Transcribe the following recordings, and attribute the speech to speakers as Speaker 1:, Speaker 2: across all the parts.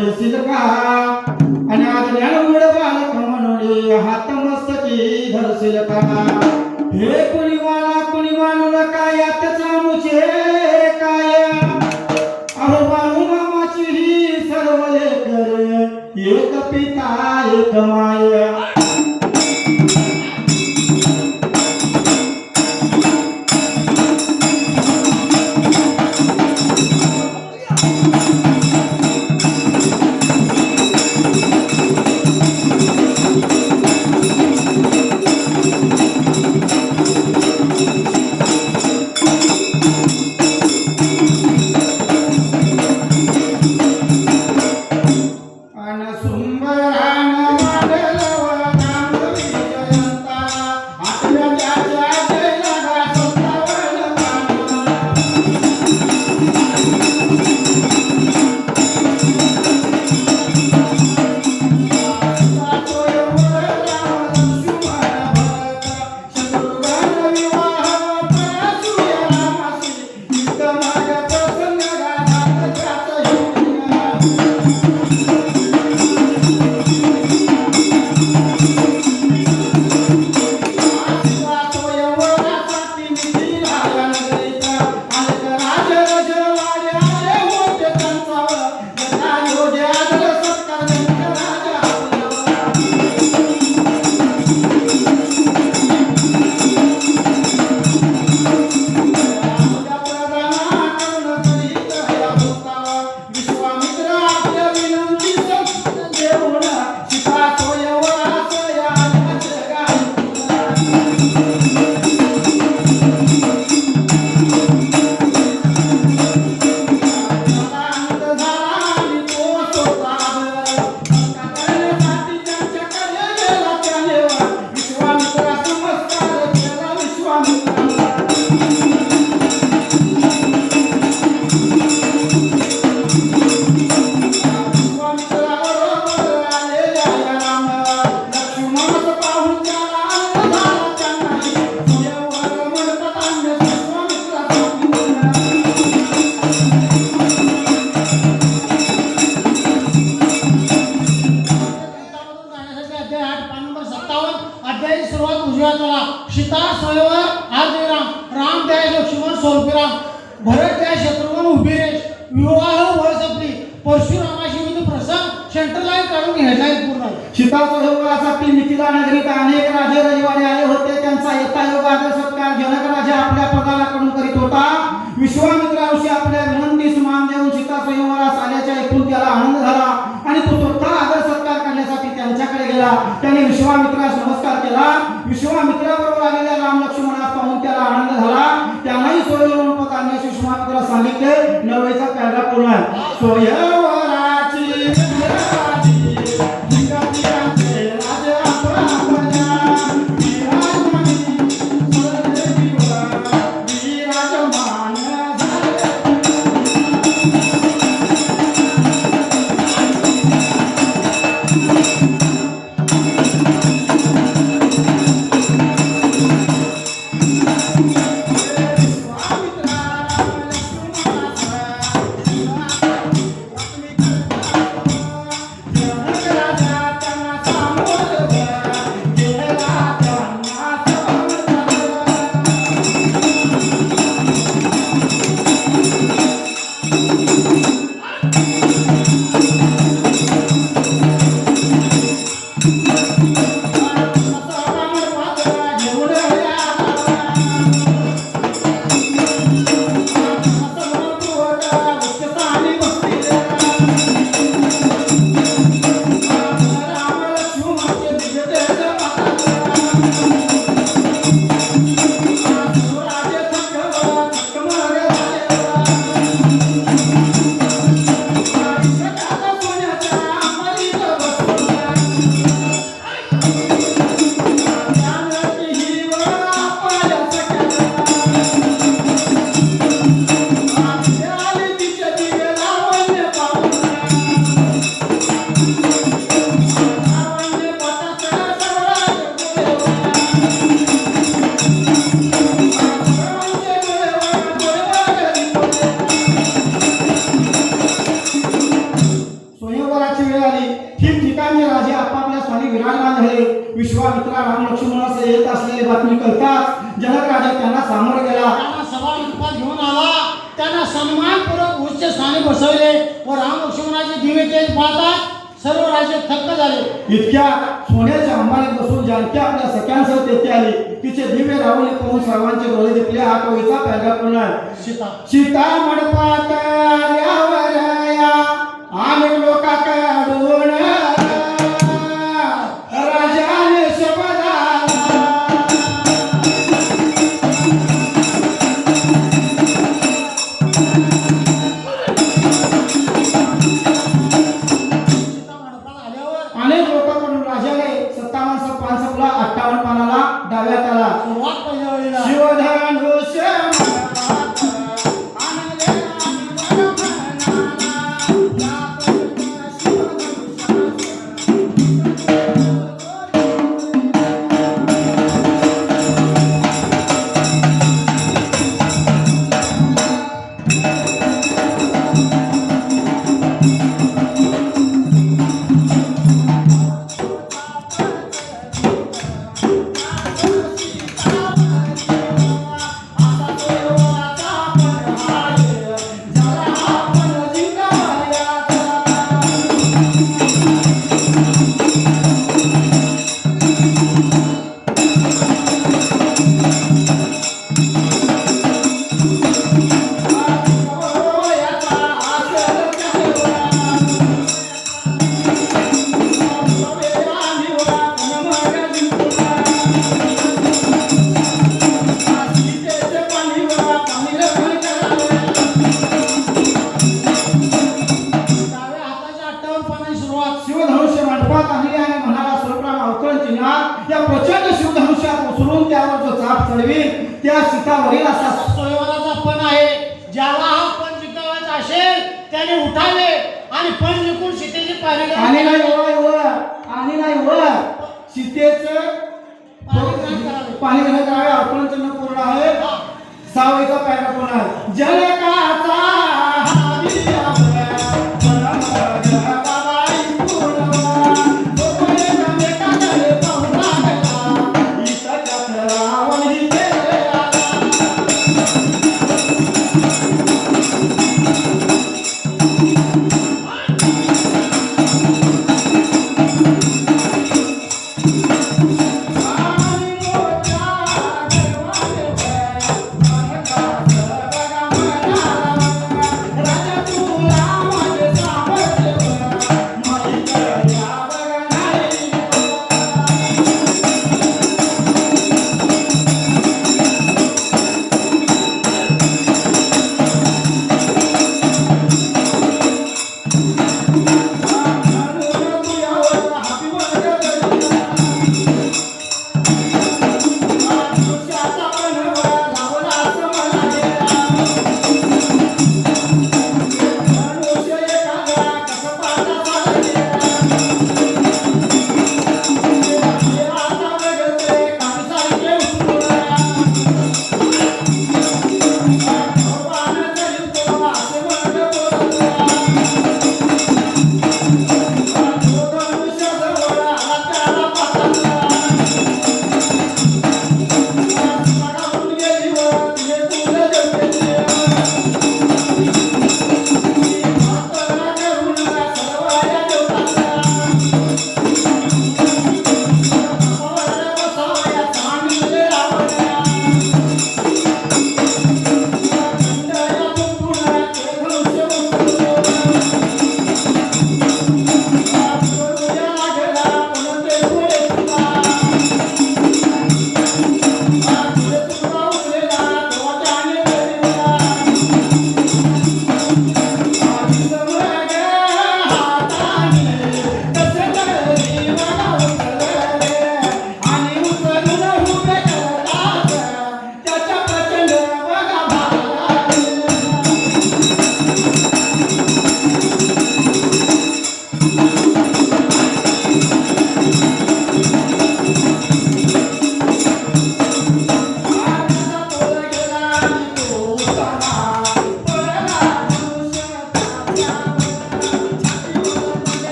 Speaker 1: देशील का आणि आज ज्ञानगुड बालक म्हणून हात मस्तकी धरशील का हे कुणी मानू नका यातचा मुझे काय अहो बाळू मामाची ही सर्व लेकर एक पिता एक माया
Speaker 2: सीता स्वयंवर आर्यराम राम त्या लक्ष्मण सोलपिराम भरत त्या शत्रुघ्न उभेरेश विवाह वर संपली परशुरामाशी विधी प्रसंग सेंट्रल लाईन काढून हेडलाईन पूर्ण
Speaker 1: सीता स्वयंवरासाठी मिथिला नगरीत अनेक राजे रजवाडे आले होते त्यांचा यथायोग्य आदर सत्कार जनक राजा आपल्या पदालाकडून करीत होता विश्वामित्र ऋषी आपल्या विनंतीस मान देऊन सीता स्वयंवरास आल्याच्या ऐकून त्याला आनंद झाला आणि तो स्वतः आदर सत्कार करण्यासाठी त्यांच्याकडे गेला त्याने विश्वामित्रास नमस्कार केला विश्वामित्राबरोबर आलेल्या राम लक्ष्मणास पाहून त्याला आनंद झाला त्यांनाही स्वयंवर पद आणण्यास विश्वामित्राला सांगितले नवरीचा कायदा पूर्ण आहे स्वयंवराची विराजमान झाले. विश्वामित्रा राम लक्ष्मणासह येत असलेली बातमी कळताच जनक राजा त्यांना सामोरे गेला.
Speaker 2: त्यांना सभा मंडपात घेऊन आला. त्यांना सन्मानपूर्वक उच्च स्थानी बसवले व राम लक्ष्मणाचे दिवे तेज पाहतात सर्व राजे थक्क झाले.
Speaker 1: इतक्या सोन्याच्या अंबारीत बसून जानकी आपल्या सख्यांसह तेथे आली. तिचे दिव्य राहुली पाहून सर्वांचे डोळे दिपले. हा कवीचा पॅराग्राफ पूर्ण आहे. सीता मंडपात आल्यावर या अनेक लोकांकडून राजाने शब्द आला. अनेक लोकांकडून राजाने 57 पानसपला 58 पानाला डाव्यात आला.
Speaker 2: सुरुवात पहिल्या वेळेला
Speaker 1: शिवधनुष्य शिवधनुष्य मंडपात आणले आणि म्हणाला सर्वप्रथम अवतरण चिन्हात या प्रचंड शिवधनुष्यात उचलून त्यावर जो चाप चढवी त्या सीतावरील असा
Speaker 2: स्वयंवराचा पण आहे. ज्याला हा पण जिंकायचा असेल त्याने उठावे आणि पण जिंकून सीतेची पाणी
Speaker 1: आणि नाही वर सीतेचं पाणी ग्रहण करावे. अवतरण चिन्ह पूर्ण आहे. 6 पॅराग्राफ पूर्ण आहे. जनकाचा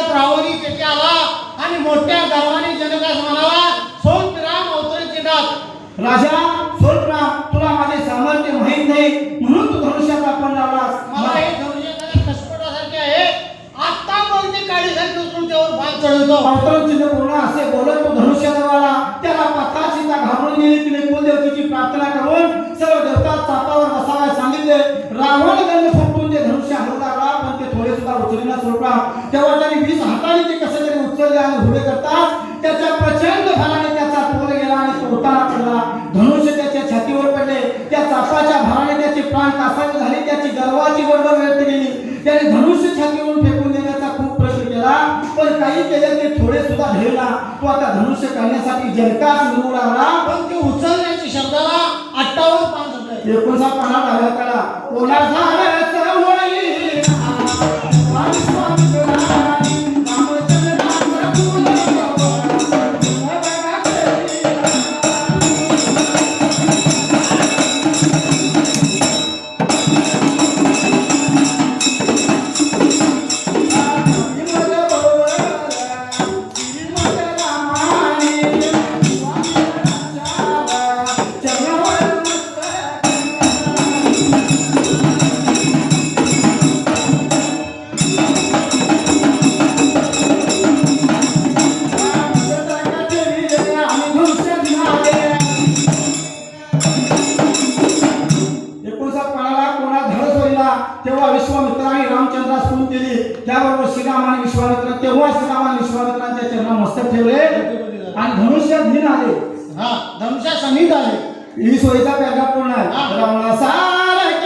Speaker 2: रावणी तेथे आला आणि मोठ्या गर्वाने जनकास म्हणाला, सोलपिराम अवतरे चिंडात.
Speaker 1: राजा सोलराम, तुला माझे सामर्थ्य माहित नाही म्हणून तू धनुष्याचा पण लावलास.
Speaker 2: मला हे धनुष्याकडे कसपटासारखे आहे. आत्ता बोलते काळीसारखे उचलून त्यावर भाग चढवतो.
Speaker 1: अवतरण चिन्ह पूर्ण असे बोलत तो धनुष्यवाला त्याला पत्ता चिंता घाबरून गेली. तिने कुलदेवतेची प्रार्थना करून सर्व देवता चापावर बसायला सांगितले. रावण दंड फुटून ते धनुष्य हलू लागला, पण ते थोडे सुद्धा उचलला सोडला. तेव्हा त्याने 20 हाताने ते कसे तरी उचलले आणि उभे करतात त्याच्या प्रचंड भाराने त्याचा तोल गेला आणि तो उतारा पडला. धनुष्य त्याच्या छातीवर पडले. त्या चापाच्या भाराने त्याचे प्राण कासावीस झाले. त्याची गर्वाची बडबड व्यक्त केली. त्याने धनुष्य छातीवरून फेकून देण्याचा खूप प्रयत्न केला, पण काही केले ते थोडे सुद्धा ढेला. तो आता धनुष्य काढण्यासाठी जनकास मिळू लागला,
Speaker 2: पण ते उचलण्याच्या शब्दाला 58 पान सुटले.
Speaker 1: 19 पाना डाव्या काढा. कोणाचा रस होईल तेव्हा विश्वामित्राने रामचंद्रास फोन केली. त्याबरोबर श्रीराम आणि विश्वामित्र तेव्हा श्रीराम आणि विश्वामित्रांच्या चरणा मस्तक ठेवले आणि धनुष्य दिन आले.
Speaker 2: हा, धनुष्या समीप आले.
Speaker 1: ही सोयीचा पॅराग्राफ पूर्ण आहे.
Speaker 2: हा.
Speaker 1: रावणा सारखे